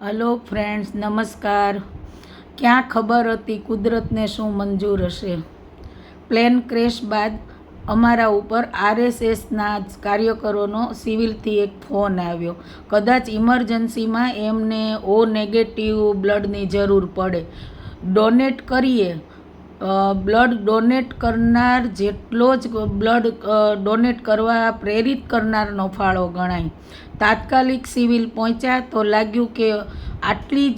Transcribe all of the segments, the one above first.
Hello friends, નમસ્કાર. ક્યાં ખબર હતી કુદરતને શું મંજૂર હશે. પ્લેન ક્રેશ બાદ અમારા ઉપર આરએસએસના કાર્યકરોનો સિવિલથી એક ફોન આવ્યો. કદાચ ઇમરજન્સીમાં એમને ઓ નેગેટિવ બ્લડની જરૂર પડે. ડોનેટ કરીએ. બ્લડ ડોનેટ કરનાર જેટલો જ બ્લડ ડોનેટ કરવા પ્રેરિત કરનારનો ફાળો ગણાય. તાત્કાલિક સિવિલ પહોંચ્યા તો લાગ્યું કે આટલી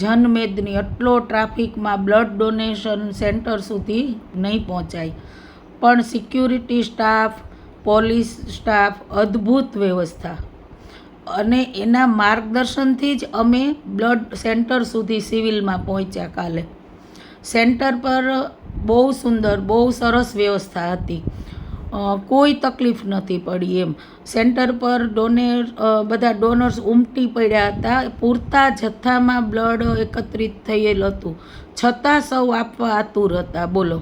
જનમેદની, આટલો ટ્રાફિકમાં બ્લડ ડોનેશન સેન્ટર સુધી નહીં પહોંચાય. પણ સિક્યુરિટી સ્ટાફ, પોલીસ સ્ટાફ, અદ્ભુત વ્યવસ્થા અને એના માર્ગદર્શનથી જ અમે બ્લડ સેન્ટર સુધી સિવિલમાં પહોંચ્યા. કાલે સેન્ટર પર બહુ સુંદર, બહુ સરસ વ્યવસ્થા હતી. કોઈ તકલીફ નથી પડી એમ. સેન્ટર પર બધા ડોનર્સ ઉમટી પડ્યા હતા. પૂરતા જથ્થામાં બ્લડ એકત્રિત થયેલ હતું, છતાં સૌ આપવા આતુર હતા. બોલો.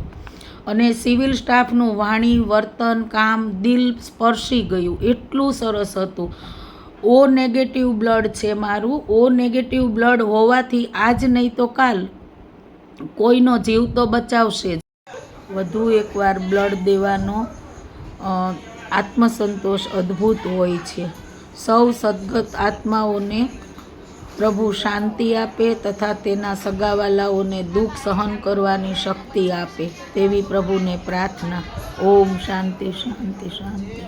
અને સિવિલ સ્ટાફનું વાણી, વર્તન, કામ દિલ સ્પર્શી ગયું. એટલું સરસ હતું. ઓ નેગેટિવ બ્લડ છે મારું. ઓ નેગેટિવ બ્લડ હોવાથી આજ નહીં તો કાલ કોઈનો જીવ તો બચાવશે જ. વધુ એકવાર બ્લડ દેવાનો આત્મસંતોષ અદ્ભુત હોય છે. સૌ સદ્ગત આત્માઓને પ્રભુ શાંતિ આપે તથા તેના સગાવાલાઓને દુઃખ સહન કરવાની શક્તિ આપે તેવી પ્રભુને પ્રાર્થના. ઓમ શાંતિ શાંતિ શાંતિ.